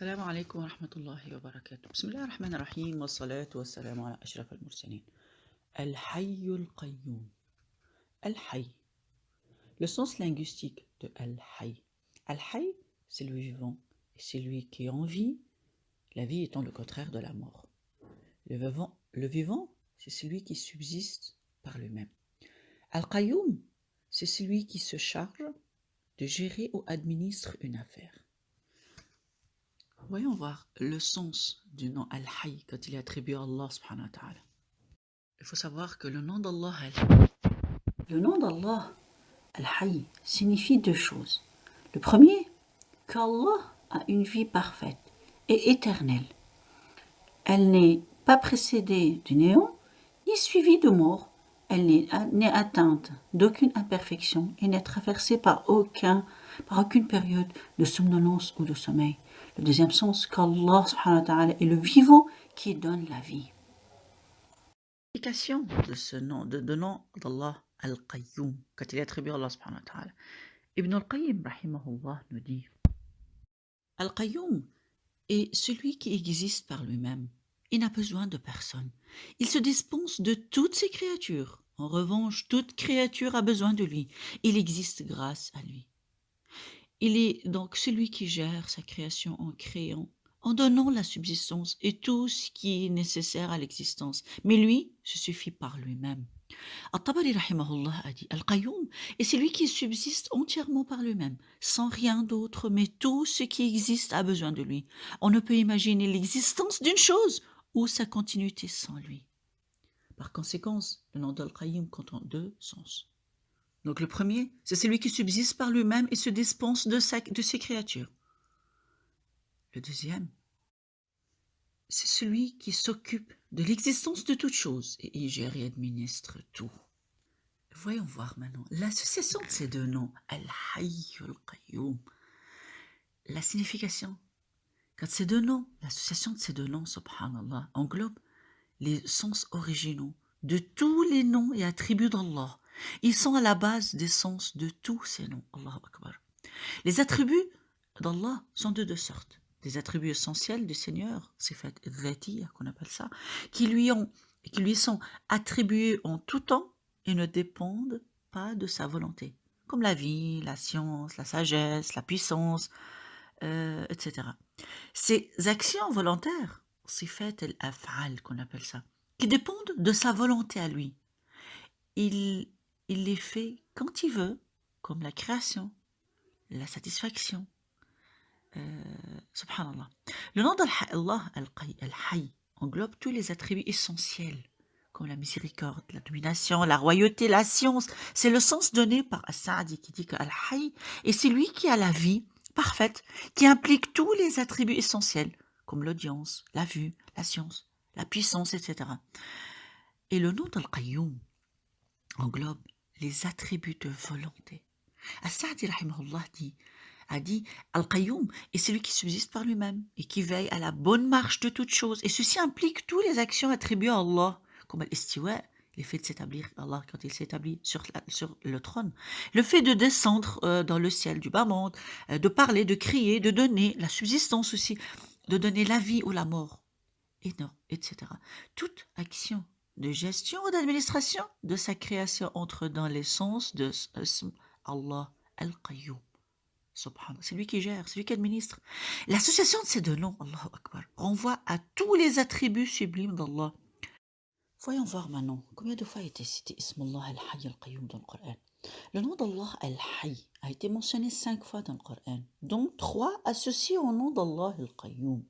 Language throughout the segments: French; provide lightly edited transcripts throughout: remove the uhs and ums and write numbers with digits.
السلام عليكم ورحمة الله وبركاته. بسم الله الرحمن الرحيم والصلاة والسلام على أشرف المرسلين. الحي القيوم. Al-Hayy. Le sens linguistique de Al-Hayy. Al-Hayy, c'est le vivant, et c'est lui qui est en vie, la vie étant le contraire de la mort. Le vivant, c'est celui qui subsiste par lui-même. Al-Qayyum, c'est celui qui se charge de gérer ou administre une affaire. Voyons voir le sens du nom Al-Hayy quand il est attribué à Allah subhanahu wa ta'ala. Il faut savoir que le nom d'Allah Al-Hayy signifie deux choses. Le premier, qu'Allah a une vie parfaite et éternelle. Elle n'est pas précédée du néant, ni suivie de mort. Elle n'est atteinte d'aucune imperfection et n'est traversée par aucune période de somnolence ou de sommeil. Le deuxième sens, qu'Allah subhanahu wa ta'ala est le vivant qui donne la vie. L'explication de ce nom, de nom d'Allah Al-Qayyum, quand il est attribué à Allah subhanahu wa ta'ala. Ibn al-Qayyim rahimahullah nous dit Al-Qayyum est celui qui existe par lui-même. Il n'a besoin de personne. Il se dispense de toutes ses créatures. En revanche, toute créature a besoin de lui. Il existe grâce à lui. Il est donc celui qui gère sa création en créant, en donnant la subsistance et tout ce qui est nécessaire à l'existence. Mais lui se suffit par lui-même. At-Tabari rahimahullah a dit Al-Qayyum est celui qui subsiste entièrement par lui-même, sans rien d'autre, mais tout ce qui existe a besoin de lui. On ne peut imaginer l'existence d'une chose ou sa continuité sans lui. Par conséquent, le nom d'Al-Qayyum comprend deux sens. Donc le premier, c'est celui qui subsiste par lui-même et se dispense de ses créatures. Le deuxième, c'est celui qui s'occupe de l'existence de toute chose et y gère et administre tout. Voyons voir maintenant l'association de ces deux noms, Al-Hayy al-Qayyum. La signification. Quand ces deux noms, l'association de ces deux noms, subhanallah, englobe les sens originaux de tous les noms et attributs d'Allah. Ils sont à la base des sens de tous ces noms. Allahu Akbar. Les attributs d'Allah sont de deux sortes. Des attributs essentiels du Seigneur, sifat dhatiya qu'on appelle ça, qui lui sont attribués en tout temps et ne dépendent pas de sa volonté, comme la vie, la science, la sagesse, la puissance, etc. Ces actions volontaires, sifat al-af'al qu'on appelle ça, qui dépendent de sa volonté à lui. Il les fait quand il veut, comme la création, la satisfaction. Subhanallah. Le nom d'Allah Al-Hayy englobe tous les attributs essentiels, comme la miséricorde, la domination, la royauté, la science. C'est le sens donné par As-Sa'di qui dit qu'Al-Hayy est celui qui a la vie parfaite, qui implique tous les attributs essentiels, comme l'audience, la vue, la science, la puissance, etc. Et le nom d'Al-Qayyum englobe les attributs de volonté. As-Sa'di rahimahullah a dit Al-Qayyum est celui qui subsiste par lui-même et qui veille à la bonne marche de toutes choses. Et ceci implique toutes les actions attribuées à Allah, comme l'istiwa, le fait de s'établir, Allah quand il s'établit sur le trône, le fait de descendre dans le ciel du bas-monde, de parler, de crier, de donner, la subsistance aussi, de donner la vie ou la mort, et non, etc. Toute action de gestion ou d'administration de sa création entre dans les sens de Allah Al-Qayyum. C'est lui qui gère, c'est lui qui administre. L'association de ces deux noms, Allahu Akbar, renvoie à tous les attributs sublimes d'Allah. Voyons voir maintenant combien de fois a été cité Ismullah Al-Hayy Al-Qayyum dans le Coran. Le nom d'Allah Al-Hayy a été mentionné 5 fois dans le Coran, dont 3 associés au nom d'Allah Al-Qayyum.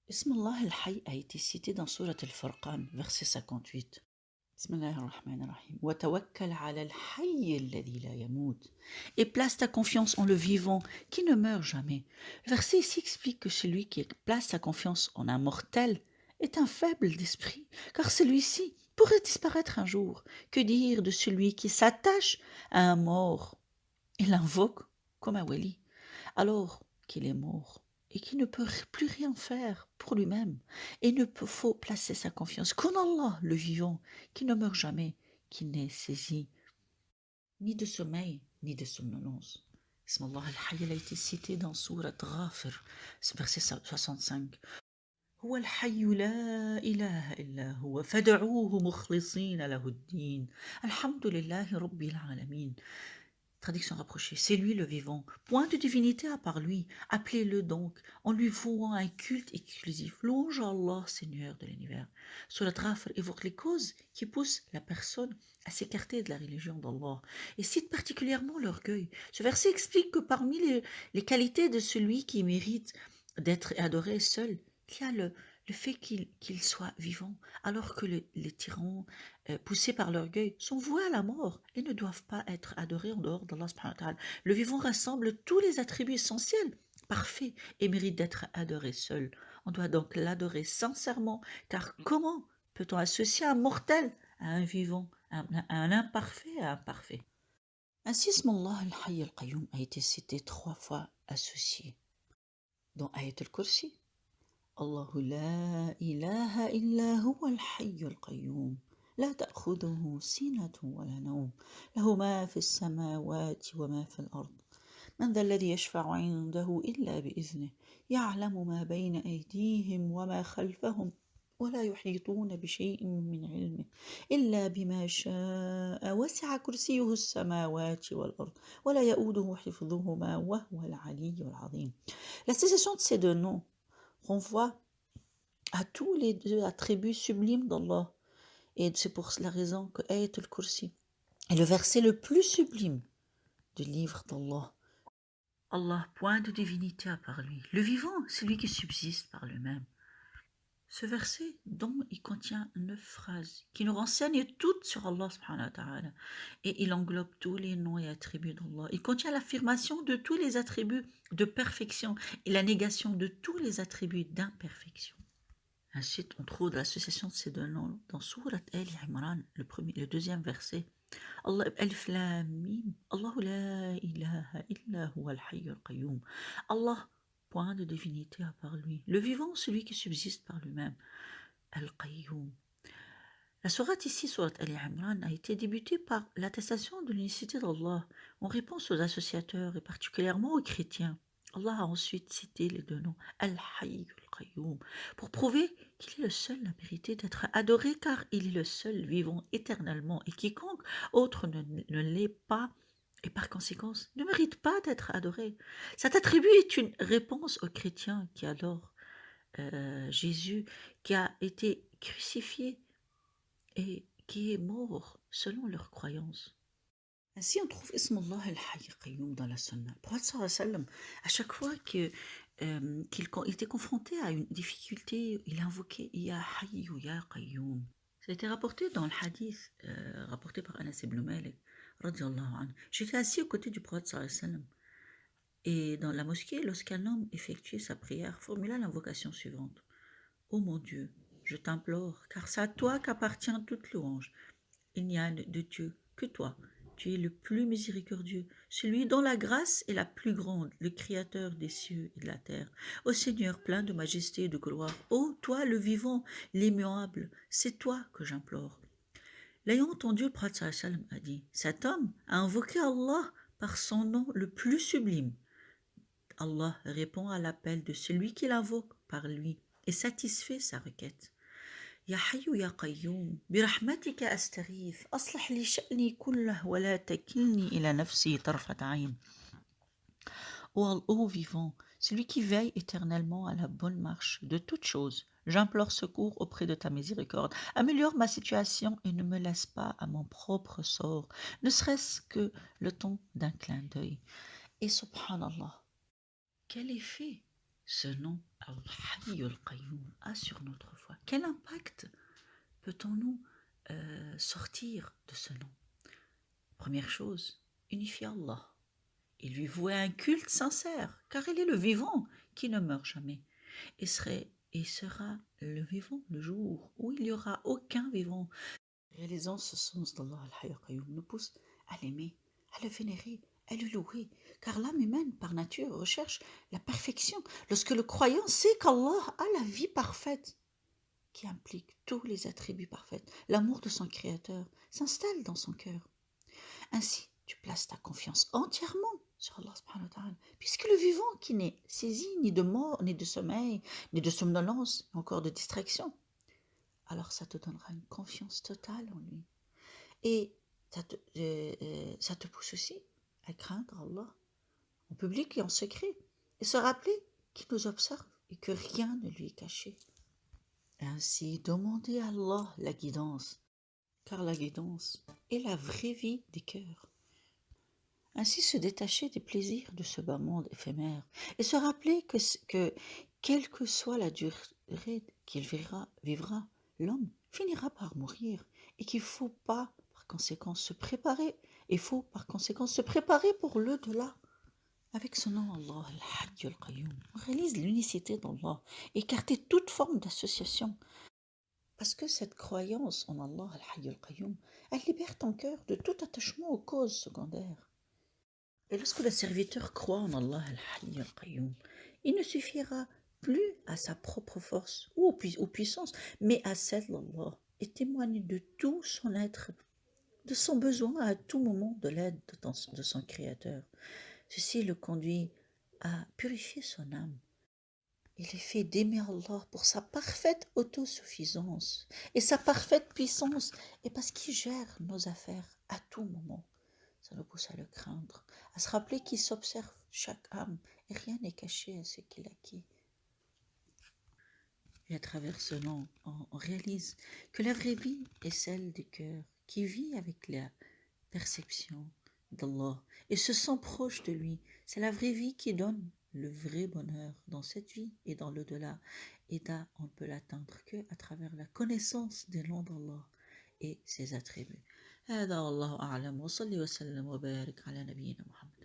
Ismullah Al-Hayy a été cité dans Surat Al-Furqan, verset 58. Bismillahirrahmanirrahim. Wa tawakkal ala al-hayy alladhi la yamut. Et place ta confiance en le vivant qui ne meurt jamais. Le verset ici explique que celui qui place sa confiance en un mortel est un faible d'esprit, car celui-ci pourrait disparaître un jour. Que dire de celui qui s'attache à un mort et l'invoque comme un wali, alors qu'il est mort et qui ne peut plus rien faire pour lui-même, et ne faut placer sa confiance qu'en Allah, le vivant, qui ne meurt jamais, qui n'est saisi ni de sommeil, ni de somnolence. Ism Allah al-Hayy a été cité dans Sourate Ghafir, verset 65. هو الحي لا إله إلا هو فادعوه مخلصين له الدين الحمد لله رب العالمين. Traduction rapprochée. C'est lui le vivant. Point de divinité à part lui. Appelez-le donc en lui vouant un culte exclusif. Louange à Allah, Seigneur de l'univers. Surat Ghafir évoque les causes qui poussent la personne à s'écarter de la religion d'Allah et cite particulièrement l'orgueil. Ce verset explique que parmi les qualités de celui qui mérite d'être adoré seul, il y a le fait qu'il soit vivant, alors que les tyrans poussés par l'orgueil, sont voués à la mort et ne doivent pas être adorés en dehors d'Allah subhanahu wa ta'ala. Le vivant rassemble tous les attributs essentiels, parfaits, et mérite d'être adoré seul. On doit donc l'adorer sincèrement, car comment peut-on associer un mortel à un vivant, un imparfait à un parfait? Ainsi, Ismallah al-Hayy al-Qayyum a été cité 3 fois associé dans Ayat al-Kursi. الله لا إله إلا هو الحي القيوم لا تأخذه سنة ولا نوم له ما في السماوات وما في الأرض من ذا الذي يشفع عنده إلا بإذنه يعلم ما بين أيديهم وما خلفهم ولا يحيطون بشيء من علمه إلا بما شاء وسع كرسيه السماوات والأرض ولا يؤوده حفظهما وهو العلي العظيم. L'association de ces deux noms renvoie à tous les deux attributs sublimes d'Allah. Et c'est pour la raison que Ayat al-Kursi est le verset le plus sublime du livre d'Allah. Allah, point de divinité à part lui. Le vivant, celui qui subsiste par lui-même. Ce verset, dont il contient 9 phrases, qui nous renseignent toutes sur Allah subhanahu wa ta'ala, et il englobe tous les noms et attributs d'Allah. Il contient l'affirmation de tous les attributs de perfection et la négation de tous les attributs d'imperfection. Ainsi, on trouve l'association de ces deux noms dans Surat Al-Imran, le deuxième verset. Allah, Alif Lam Mim, Allahu la ilaha illa huwa al-hayy al-qayyum. Allah, point de divinité à part lui. Le vivant, celui qui subsiste par lui-même. Al-Qayyum. La sourate ici, Surat Al-Imran, a été débutée par l'attestation de l'unicité d'Allah en réponse aux associateurs et particulièrement aux chrétiens. Allah a ensuite cité les deux noms, Al-Hayy al-Qayyum, pour prouver qu'il est le seul à mériter d'être adoré car il est le seul vivant éternellement et quiconque autre ne l'est pas et par conséquent ne mérite pas d'être adoré. Cet attribut est une réponse aux chrétiens qui adorent Jésus qui a été crucifié et qui est mort selon leurs croyances. Ainsi, on trouve Ismallah al-Hayy al-Qayyum dans la Sunna. Le prophète sallallahu alayhi wa sallam, à chaque fois qu'il était confronté à une difficulté, il invoquait Ya Hayy Ya Qayyum. Ça a été rapporté dans le hadith, rapporté par Anas ibn Malik, radiyallahu anhu. J'étais assis aux côtés du prophète sallallahu alayhi wa sallam. Et dans la mosquée, lorsqu'un homme effectuait sa prière, formula l'invocation suivante. Ô mon Dieu, je t'implore, car c'est à toi qu'appartient toute louange. Il n'y a de Dieu que toi. Tu es le plus miséricordieux, celui dont la grâce est la plus grande, le Créateur des cieux et de la terre. Ô Seigneur, plein de majesté et de gloire, ô toi le vivant, l'immuable, c'est toi que j'implore. L'ayant entendu, le prophète sallallahu alayhi wa sallam a dit, cet homme a invoqué Allah par son nom le plus sublime. Allah répond à l'appel de celui qui l'invoque par lui et satisfait sa requête. يا حي يا قيوم برحمتك أستغيث أصلح لي شأني كله ولا تكلني إلى نفسي طرفة عين. Ô vivant, celui qui veille éternellement à la bonne marche de toutes choses, j'implore secours auprès de ta miséricorde. Améliore ma situation et ne me laisse pas à mon propre sort, ne serait-ce que le temps d'un clin d'œil. Et subhanallah, quel effet ce nom Al-Hayy al-Qayyum a sur notre foi? Quel impact peut-on-nous sortir de ce nom? Première chose, unifier Allah et lui vouer un culte sincère, car il est le vivant qui ne meurt jamais et sera le vivant le jour où il n'y aura aucun vivant. Réalisant ce sens d'Allah Al-Hayy al-Qayyum nous pousse à l'aimer, à le vénérer, à le louer, car l'âme humaine, par nature, recherche la perfection. Lorsque le croyant sait qu'Allah a la vie parfaite, qui implique tous les attributs parfaits, l'amour de son Créateur s'installe dans son cœur. Ainsi, tu places ta confiance entièrement sur Allah subhanahu wa ta'ala. Puisque le vivant qui n'est saisi ni de mort, ni de sommeil, ni de somnolence, encore de distraction, alors ça te donnera une confiance totale en lui. Et ça te pousse aussi à craindre Allah en public et en secret, et se rappeler qu'il nous observe et que rien ne lui est caché. Ainsi, demandez à Allah la guidance, car la guidance est la vraie vie des cœurs. Ainsi se détacher des plaisirs de ce bas monde éphémère et se rappeler que quelle que soit la durée qu'il vivra, l'homme finira par mourir et qu'il faut pas par conséquent se préparer, il faut par conséquent se préparer pour l'au-delà. Avec ce nom Allah, Al-Hayy Al-Qayyum, on réalise l'unicité d'Allah, écarter toute forme d'association. Parce que cette croyance en Allah, Al-Hayy Al-Qayyum, elle libère ton cœur de tout attachement aux causes secondaires. Et lorsque le serviteur croit en Allah Al-Hayy Al-Qayyum, il ne suffira plus à sa propre force ou aux puissances, mais à celle d'Allah, et témoigne de tout son être, de son besoin à tout moment de l'aide de son Créateur. Ceci le conduit à purifier son âme. Il est fait d'aimer Allah pour sa parfaite autosuffisance et sa parfaite puissance, et parce qu'il gère nos affaires à tout moment. Ça nous pousse à le craindre, à se rappeler qu'il s'observe chaque âme et rien n'est caché à ce qu'il acquit. Et à travers ce nom, on réalise que la vraie vie est celle du cœur qui vit avec la perception d'Allah et se sent proche de lui. C'est la vraie vie qui donne le vrai bonheur dans cette vie et dans l'au-delà. Et là, on ne peut l'atteindre qu'à travers la connaissance des noms d'Allah et ses attributs. هذا والله أعلم وصلي وسلم وبارك على نبينا محمد